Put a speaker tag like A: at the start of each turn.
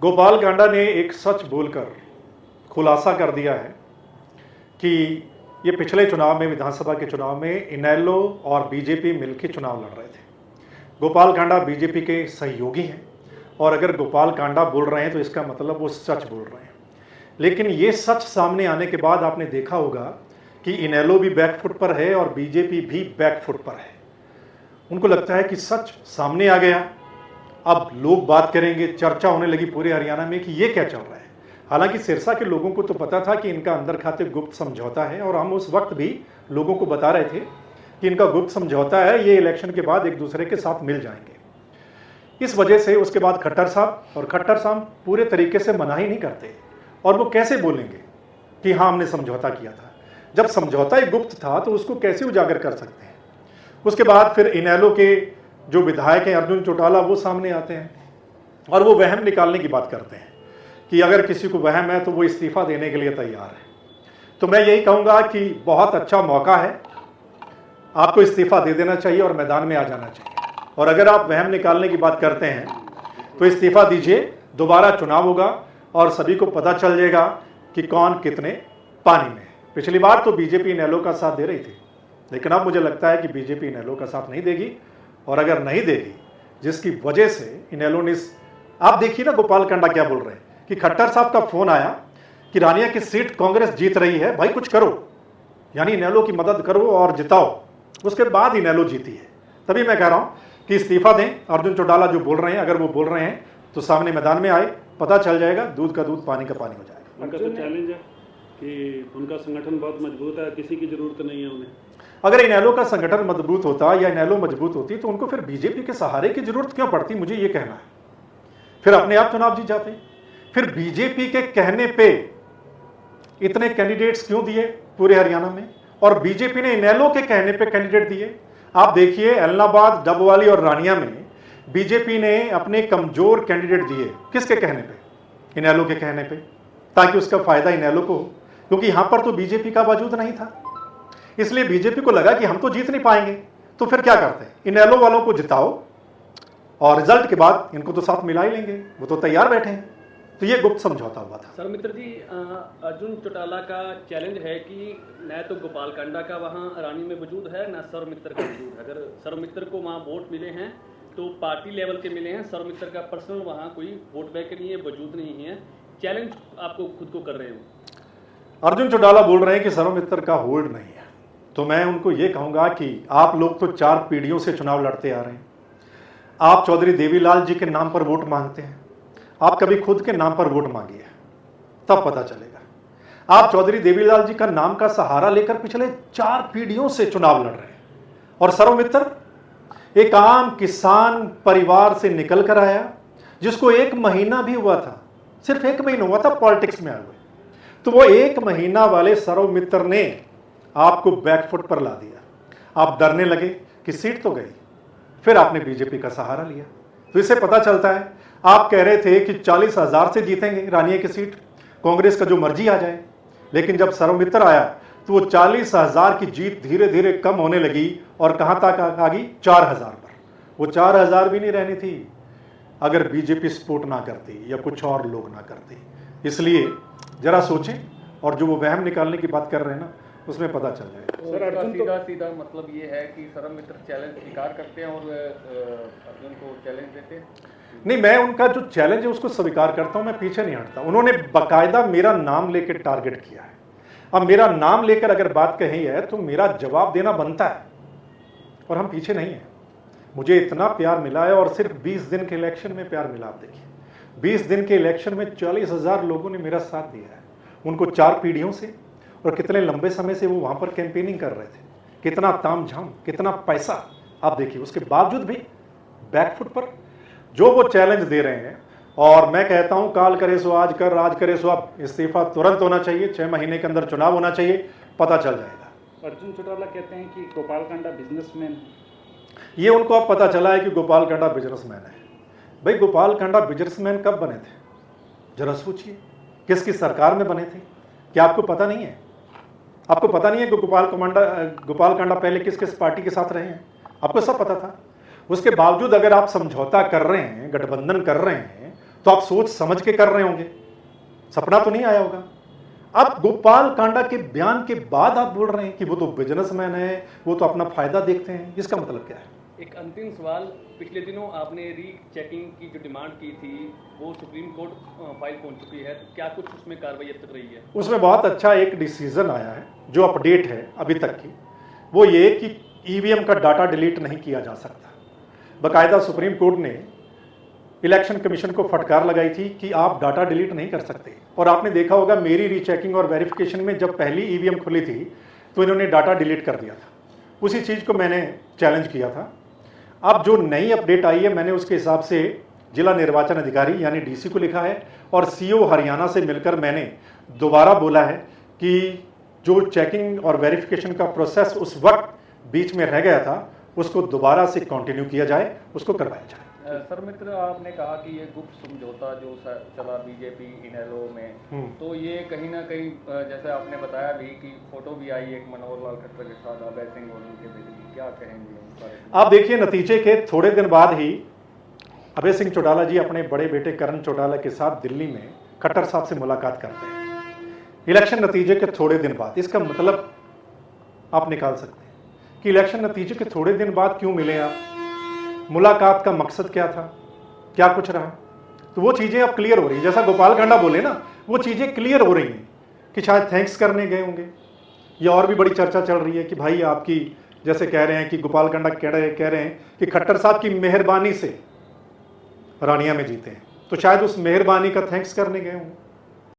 A: गोपाल कांडा ने एक सच बोलकर खुलासा कर दिया है कि ये पिछले चुनाव में, विधानसभा के चुनाव में इनेलो और बीजेपी मिलकर चुनाव लड़ रहे थे। गोपाल कांडा बीजेपी के सहयोगी हैं और अगर गोपाल कांडा बोल रहे हैं तो इसका मतलब वो सच बोल रहे हैं। लेकिन ये सच सामने आने के बाद आपने देखा होगा कि इनेलो भी बैकफुट पर है और बीजेपी भी बैकफुट पर है। उनको लगता है कि सच सामने आ गया, अब लोग बात करेंगे, चर्चा होने लगी पूरे हरियाणा में कि ये क्या चल रहा है। हालांकि सिरसा के लोगों को तो पता था कि इनका अंदर खाते गुप्त समझौता है और हम उस वक्त भी लोगों को बता रहे थे कि इनका गुप्त समझौता है, ये इलेक्शन के बाद एक दूसरे के साथ मिल जाएंगे। इस वजह से उसके बाद खट्टर साहब पूरे तरीके से मना ही नहीं करते और वो कैसे बोलेंगे कि हाँ हमने समझौता किया था, जब समझौता ही गुप्त था तो उसको कैसे उजागर कर सकते हैं। उसके बाद फिर इनेलो के जो विधायक हैं अर्जुन चौटाला, वो सामने आते हैं और वो वहम निकालने की बात करते हैं कि अगर किसी को वहम है तो वो इस्तीफा देने के लिए तैयार है। तो मैं यही कहूँगा कि बहुत अच्छा मौका है, आपको इस्तीफा दे देना चाहिए और मैदान में आ जाना चाहिए। और अगर आप वहम निकालने की बात करते हैं तो इस्तीफा दीजिए, दोबारा चुनाव होगा और सभी को पता चल जाएगा कि कौन कितने पानी में है। पिछली बार तो बीजेपी इनेलो का साथ दे रही थी, लेकिन अब मुझे लगता है कि बीजेपी इनेलो का साथ नहीं देगी। और अगर नहीं देगी, जिसकी वजह से इनेलो ने, आप देखिए ना गोपाल कांडा क्या बोल रहे हैं कि खट्टर साहब का फोन आया कि रानिया की सीट कांग्रेस जीत रही है, भाई कुछ करो, यानी इनेलो की मदद करो और जिताओ। उसके बाद इनेलो जीती है। तभी मैं कह रहा हूं कि इस्तीफा दें। अर्जुन चौटाला जो बोल रहे हैं, अगर वो बोल रहे हैं तो सामने मैदान में आए, पता चल जाएगा, दूध का दूध पानी का पानी हो जाएगा।
B: उनका तो चैलेंज है कि उनका संगठन बहुत मजबूत है, किसी की जरूरत नहीं है उन्हें।
A: अगर इनेलो का संगठन मजबूत होता या इनेलो मजबूत होती तो उनको फिर बीजेपी के सहारे की जरूरत क्यों पड़ती, मुझे ये कहना है। फिर अपने आप चुनाव जीत जाते। फिर बीजेपी के कहने पे इतने कैंडिडेट्स क्यों दिए पूरे हरियाणा में, और बीजेपी ने इनेलो के कहने पे कैंडिडेट दिए। आप देखिए एलनाबाद, डबवाली और रानिया में बीजेपी ने अपने कमजोर कैंडिडेट दिए। किसके कहने पे? इनेलो के कहने पे, ताकि उसका फायदा इनेलो को हो, क्योंकि यहां पर तो बीजेपी का वजूद नहीं था। इसलिए बीजेपी को लगा कि हम तो जीत नहीं पाएंगे, तो फिर क्या करते हैं, इनेलो वालों को जिताओ और रिजल्ट के बाद इनको तो साथ मिला ही लेंगे, वो तो तैयार बैठे हैं। तो ये गुप्त समझौता हुआ था।
C: सर्वमित्र जी, अर्जुन चौटाला का चैलेंज है कि न तो गोपाल कांडा का वहाँ रानी में वजूद है, न सर्वमित्र का वजूद है। अगर सर्वमित्र को वहाँ वोट मिले हैं तो पार्टी लेवल के मिले हैं, सर्वमित्र का पर्सनल वहाँ कोई वोट बैंक नहीं है, वजूद नहीं है। चैलेंज आपको खुद को कर रहे हो।
A: अर्जुन चौटाला बोल रहे हैं कि सर्वमित्र का होल्ड नहीं है, तो मैं उनको ये कहूंगा कि आप लोग तो 4 पीढ़ियों से चुनाव लड़ते आ रहे हैं। आप चौधरी देवीलाल जी के नाम पर वोट मांगते हैं, आप कभी खुद के नाम पर वोट मांगिए, तब पता चलेगा। आप चौधरी देवीलाल जी का नाम का सहारा लेकर पिछले 4 पीढ़ियों से चुनाव लड़ रहे हैं। और सर्वमित्र एक आम किसान परिवार से निकल कर आया, जिसको 1 महीना भी हुआ था, सिर्फ 1 महीना हुआ था पॉलिटिक्स में आए हुए। तो वो 1 महीना वाले सर्वमित्र ने आपको बैकफुट पर ला दिया। आप डरने लगे कि सीट तो गई, फिर आपने बीजेपी का सहारा लिया। तो इससे पता चलता है, आप कह रहे थे कि 40,000 से जीतेंगे रानिया की सीट, कांग्रेस का जो मर्जी आ जाए, लेकिन जब सर्वमित्र आया तो वो 40,000 की जीत धीरे धीरे कम होने लगी और कहां तक आ गई, 4,000 पर। वो 4,000 भी नहीं रहनी थी अगर बीजेपी सपोर्ट ना करती या कुछ और लोग ना करते। इसलिए जरा सोचें, और जो वो वहम निकालने की बात कर रहे हैं ना, उसमें पता चल जाएगा।
C: सर अर्जुन सीधा मतलब ये है कि सर्वमित्र चैलेंज स्वीकार करते हैं और अर्जुन को चैलेंज देते हैं।
A: नहीं, मैं उनका जो चैलेंज है उसको स्वीकार करता हूं, मैं पीछे नहीं हटता। उन्होंने बाकायदा मेरा नाम लेकर टारगेट किया है। अब मेरा नाम लेकर अगर बात कही है तो मेरा जवाब देना बनता है, और हम पीछे नहीं है। मुझे इतना प्यार मिला है, और सिर्फ 20 दिन के इलेक्शन में प्यार मिला। आप देखिए 20 दिन के इलेक्शन में 40,000 लोगों ने मेरा साथ दिया है, उनको 4 पीढ़ियों से, और कितने लंबे समय से वो वहां पर कैंपेनिंग कर रहे थे, कितना तामझाम, कितना पैसा। आप देखिए उसके बावजूद भी बैकफुट पर जो वो चैलेंज दे रहे हैं। और मैं कहता हूं, काल करे सो आज कर, आज करे सो अब। इस्तीफा तुरंत होना चाहिए, 6 महीने के अंदर चुनाव होना चाहिए, पता चल जाएगा।
B: अर्जुन चौटाला कहते हैं कि गोपाल कांडा बिजनेसमैन,
A: ये उनको अब पता चला है कि गोपाल कांडा बिजनेसमैन है। भाई गोपाल कांडा बिजनेसमैन कब बने थे, जरा सोचिए, किसकी सरकार में बने थे? क्या आपको पता नहीं है? आपको पता नहीं है कि गोपाल कांडा पहले किस किस पार्टी के साथ रहे हैं? आपको सब पता था। उसके बावजूद अगर आप समझौता कर रहे हैं, गठबंधन कर रहे हैं, तो आप सोच समझ के कर रहे होंगे, सपना तो नहीं आया होगा। अब गोपाल कांडा के बयान के बाद आप बोल रहे हैं कि वो तो बिजनेसमैन है, वो तो अपना फायदा देखते हैं, इसका मतलब क्या है?
C: एक अंतिम सवाल, पिछले दिनों आपने री चेकिंग की जो डिमांड की थी वो सुप्रीम कोर्ट फाइल पहुंच चुकी है, तो क्या कुछ उसमें कार्रवाई अब तक रही है?
A: उसमें बहुत अच्छा एक डिसीजन आया है, जो अपडेट है अभी तक की, वो ये कि ईवीएम का डाटा डिलीट नहीं किया जा सकता। बाकायदा सुप्रीम कोर्ट ने इलेक्शन कमीशन को फटकार लगाई थी कि आप डाटा डिलीट नहीं कर सकते। और आपने देखा होगा मेरी रीचेकिंग और वेरिफिकेशन में जब पहली ईवीएम खुली थी तो इन्होंने डाटा डिलीट कर दिया था। उसी चीज़ को मैंने चैलेंज किया था। अब जो नई अपडेट आई है, मैंने उसके हिसाब से जिला निर्वाचन अधिकारी यानी डीसी को लिखा है और सीओ हरियाणा से मिलकर मैंने दोबारा बोला है कि जो चेकिंग और वेरिफिकेशन का प्रोसेस उस वक्त बीच में रह गया था उसको दोबारा से कंटिन्यू किया जाए, उसको करवाया जाए।
D: सर मित्र, आपने कहा कि ये गुप्त समझौता जो चला बीजेपी इनेलो में, तो ये कहीं ना कहीं जैसे आपने बताया भी कि फोटो भी आई एक मनोहर लाल खट्टर के साथ अभय सिंह और उनके बेटे, क्या कहेंगे?
A: आप देखिए, नतीजे के थोड़े दिन बाद ही अभय सिंह चौटाला जी अपने बड़े बेटे करण चौटाला के साथ दिल्ली में खट्टर साहब से मुलाकात करते हैं इलेक्शन नतीजे के थोड़े दिन बाद। इसका मतलब आप निकाल सकते हैं कि इलेक्शन नतीजे के थोड़े दिन बाद क्यों मिले आप, मुलाकात का मकसद क्या था, क्या कुछ रहा। तो वो चीज़ें अब क्लियर हो रही हैं। जैसा गोपाल कांडा बोले ना, वो चीज़ें क्लियर हो रही हैं कि शायद थैंक्स करने गए होंगे, या और भी बड़ी चर्चा चल रही है कि भाई आपकी, जैसे कह रहे हैं कि गोपाल कांडा कह रहे हैं कि खट्टर साहब की मेहरबानी से रानिया में जीते हैं, तो शायद उस मेहरबानी का थैंक्स करने गए होंगे।